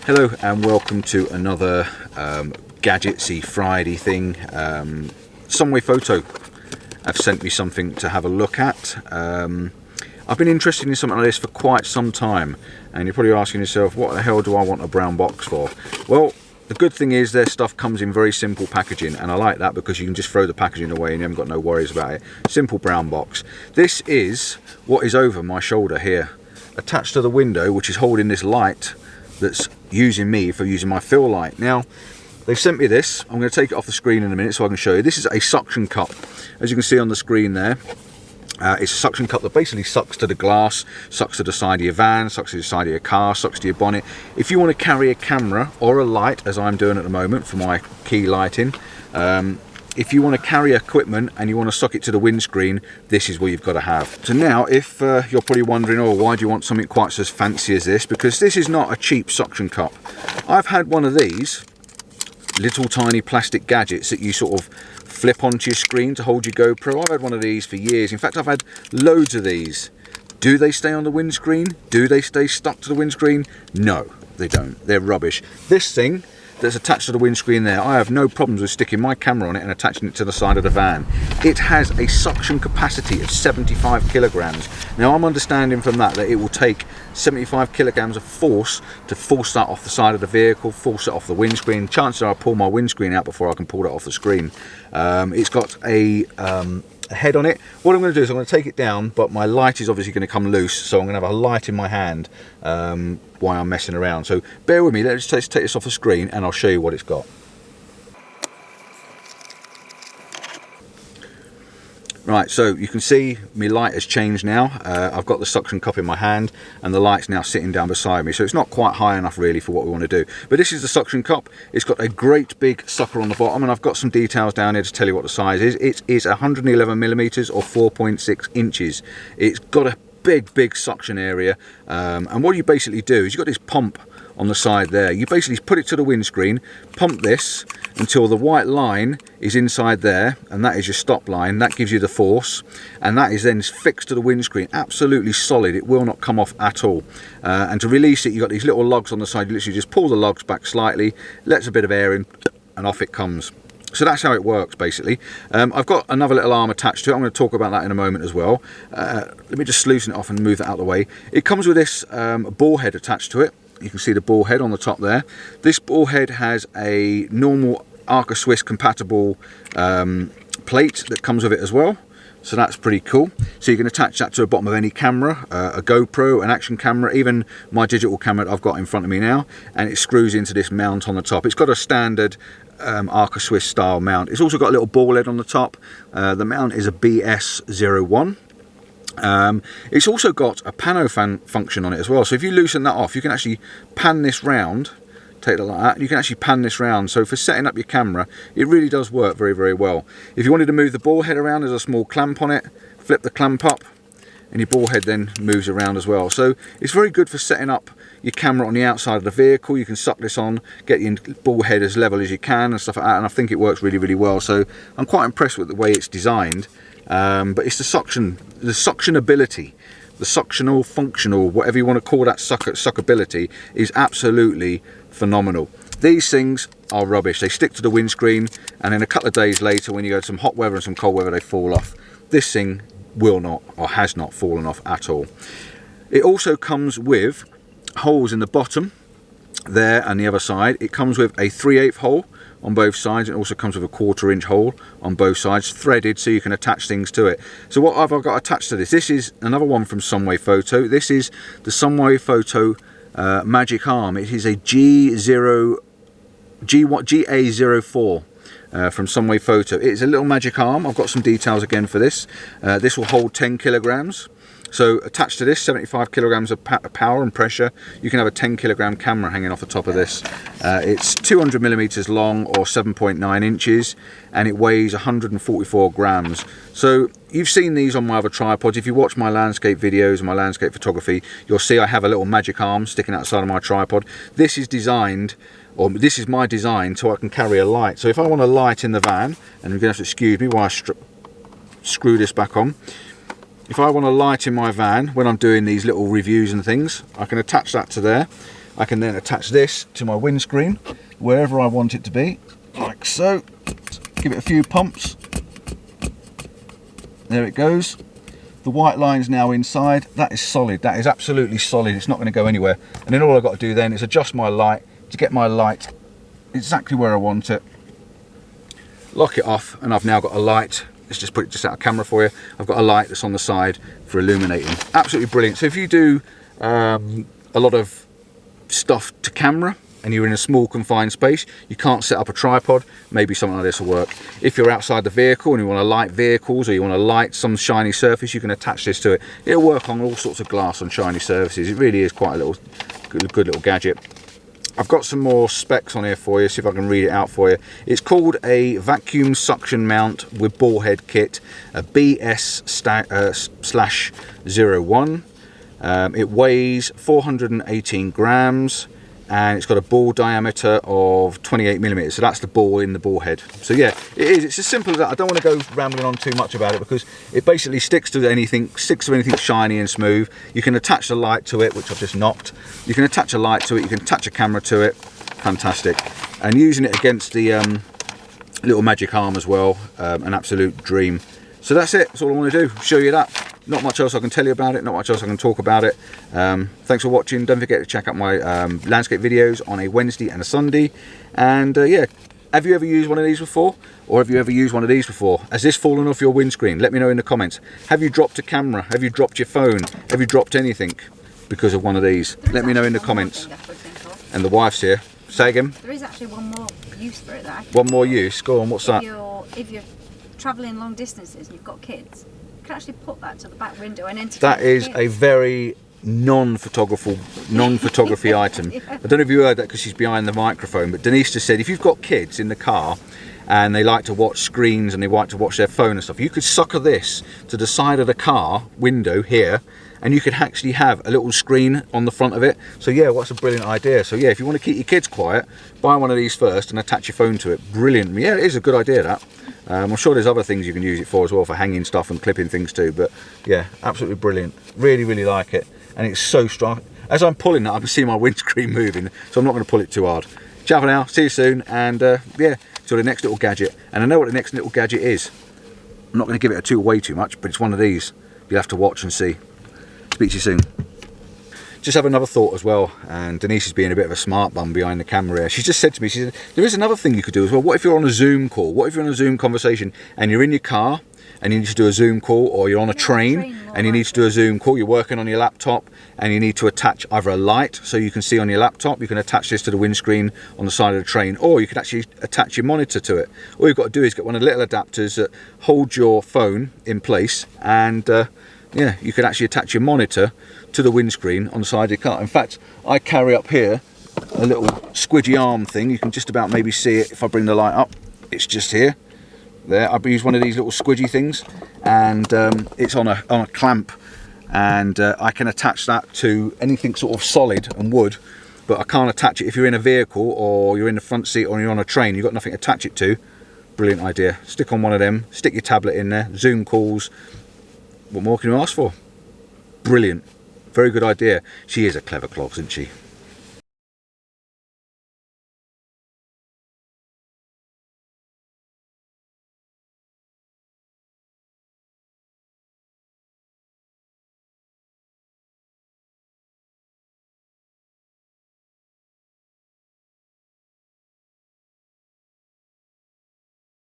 Hello and welcome to another gadgetsy Friday thing. Sunwayfoto have sent me something to have a look at. I've been interested in something like this for quite some time, and you're probably asking yourself, what the hell do I want a brown box for? Well, the good thing is their stuff comes in very simple packaging, and I like that because you can just throw the packaging away and you haven't got no worries about it. Simple brown box. This is what is over my shoulder here, attached to the window, which is holding this light that's using me for using my fill light. Now, they've sent me this. I'm going to take it off the screen in a minute so I can show you. This is a suction cup, as you can see on the screen there. It's a suction cup that basically sucks to the glass, sucks to the side of your van, sucks to the side of your car, sucks to your bonnet. If you want to carry a camera or a light, as I'm doing at the moment for my key lighting, if you want to carry equipment and you want to suck it to the windscreen, this is what you've got to have. So now, if you're probably wondering, oh, why do you want something quite as fancy as this? Because this is not a cheap suction cup. I've had one of these little tiny plastic gadgets that you sort of flip onto your screen to hold your GoPro. I've had one of these for years. In fact, I've had loads of these. Do they stay on the windscreen? Do they stay stuck to the windscreen? No, they don't. They're rubbish. This thing that's attached to the windscreen there, I have no problems with sticking my camera on it and attaching it to the side of the van. It has a suction capacity of 75 kilograms. Now, I'm understanding from that it will take 75 kilograms of force to force that off the side of the vehicle, force it off the windscreen. Chances are I'll pull my windscreen out before I can pull it off the screen. It's got a head on it. What I'm going to do is I'm going to take it down, but my light is obviously going to come loose, so I'm going to have a light in my hand while I'm messing around. So bear with me, let's take this off the screen and I'll show you what it's got. Right, so you can see my light has changed now. I've got the suction cup in my hand and the light's now sitting down beside me, so it's not quite high enough really for what we want to do. But this is the suction cup. It's got a great big sucker on the bottom, and I've got some details down here to tell you what the size is. It is 111 millimeters or 4.6 inches. It's got a big suction area, and what you basically do is you've got this pump on the side there. You basically put it to the windscreen, pump this until the white line is inside there, and that is your stop line. That gives you the force, and that is then fixed to the windscreen, absolutely solid. It will not come off at all. And to release it, you've got these little lugs on the side. You literally just pull the lugs back slightly, lets a bit of air in, and off it comes. So that's how it works basically. I've got another little arm attached to it. I'm going to talk about that in a moment as well. Let me just loosen it off and move that out of the way. It comes with this ball head attached to it. You can see the ball head on the top there. This ball head has a normal Arca Swiss compatible plate that comes with it as well. So that's pretty cool. So you can attach that to the bottom of any camera, a GoPro, an action camera, even my digital camera that I've got in front of me now, and it screws into this mount on the top. It's got a standard Arca Swiss style mount. It's also got a little ball head on the top. The mount is a BS-0. It's also got a pano fan function on it as well, so if you loosen that off, you can actually pan this round. Take it like that, you can actually pan this round. So for setting up your camera, it really does work very well. If you wanted to move the ball head around, there's a small clamp on it. Flip the clamp up and your ball head then moves around as well. So it's very good for setting up your camera on the outside of the vehicle. You can suck this on, get your ball head as level as you can and stuff like that, and I think it works really well. So I'm quite impressed with the way it's designed. But it's the suction ability, the suctional, functional, whatever you want to call that suckability is absolutely phenomenal. These things are rubbish. They stick to the windscreen, and then a couple of days later when you go to some hot weather and some cold weather, they fall off. This thing will not, or has not fallen off at all. It also comes with holes in the bottom there and the other side. It comes with a 3/8 hole on both sides. It also comes with a 1/4 inch hole on both sides, threaded, so you can attach things to it. So what have I got attached to this? This is another one from Sunwayfoto. This is the Sunwayfoto magic arm. It is a GA-04 from Sunwayfoto. It's a little magic arm. I've got some details again for this. This will hold 10 kilograms. So attached to this, 75 kilograms of power and pressure, you can have a 10 kilogram camera hanging off the top of this. It's 200 millimeters long or 7.9 inches, and it weighs 144 grams. So you've seen these on my other tripods. If you watch my landscape videos and my landscape photography, you'll see I have a little magic arm sticking outside of my tripod. This is designed, or this is my design, so I can carry a light. So if I want a light in the van, and you're going to have to excuse me while I screw this back on. If I want a light in my van when I'm doing these little reviews and things, I can attach that to there. I can then attach this to my windscreen wherever I want it to be, like so. Give it a few pumps. There it goes. The white line's now inside. That is solid. That is absolutely solid. It's not going to go anywhere. And then all I've got to do then is adjust my light to get my light exactly where I want it. Lock it off, and I've now got a light. Let's just put it just out of camera for you. I've got a light that's on the side for illuminating. Absolutely brilliant. So if you do a lot of stuff to camera and you're in a small confined space, you can't set up a tripod, maybe something like this will work. If you're outside the vehicle and you want to light vehicles, or you want to light some shiny surface, you can attach this to it. It'll work on all sorts of glass on shiny surfaces. It really is quite a little good little gadget. I've got some more specs on here for you, see if I can read it out for you. It's called a vacuum suction mount with ball head kit, a BS-0. It weighs 418 grams, and it's got a ball diameter of 28 millimeters. So that's the ball in the ball head. So yeah, it is. It's as simple as that. I don't want to go rambling on too much about it, because it basically sticks to anything shiny and smooth. You can attach the light to it, which I've just knocked. You can attach a light to it. You can attach a camera to it. Fantastic. And using it against the little magic arm as well, an absolute dream. So that's it. That's all I want to do. Show you that. Not much else I can tell you about it, not much else I can talk about it. Thanks for watching. Don't forget to check out my landscape videos on a Wednesday and a Sunday. And yeah, have you ever used one of these before? Or have you ever used one of these before? Has this fallen off your windscreen? Let me know in the comments. Have you dropped a camera? Have you dropped your phone? Have you dropped anything because of one of these? Let me know in the comments. And the wife's here. Say again? There is actually one more use for it. One more use? Go on, what's that? If you're travelling long distances and you've got kids, you can actually put that to the back window and entertain that is kids. A very non-photography item. Yeah. I don't know if you heard that because she's behind the microphone, but Denise just said if you've got kids in the car and they like to watch screens and they like to watch their phone and stuff, you could sucker this to the side of the car window here, and you could actually have a little screen on the front of it. So yeah, what's a brilliant idea. So yeah, if you want to keep your kids quiet, buy one of these first and attach your phone to it. Brilliant. Yeah, it is a good idea, that. I'm sure there's other things you can use it for as well, for hanging stuff and clipping things too, but yeah, absolutely brilliant. Really like it, and it's so strong. As I'm pulling that, I can see my windscreen moving, so I'm not going to pull it too hard. Ciao for now, see you soon, and yeah, so the next little gadget. And I know what the next little gadget is. I'm not going to give it away too much, but it's one of these. You'll have to watch and see. Speak to you soon. Just have another thought as well, and Denise is being a bit of a smart bum behind the camera here. She's just said to me, she said, there is another thing you could do as well. What if you're on a Zoom call? What if you're on a Zoom conversation and you're in your car and you need to do a Zoom call, or you're on a train and you need to do a Zoom call, you're working on your laptop and you need to attach either a light so you can see on your laptop, you can attach this to the windscreen on the side of the train, or you could actually attach your monitor to it. All you've got to do is get one of the little adapters that hold your phone in place, and yeah, you could actually attach your monitor to the windscreen on the side of your car. In fact, I carry up here a little squidgy arm thing. You can just about maybe see it if I bring the light up. It's just here. There, I use one of these little squidgy things, and it's on a clamp, and I can attach that to anything sort of solid and wood, but I can't attach it if you're in a vehicle or you're in the front seat or you're on a train. You've got nothing to attach it to. Brilliant idea. Stick on one of them, stick your tablet in there, Zoom calls. What more can you ask for? Brilliant. Very good idea. She is a clever clog, isn't she?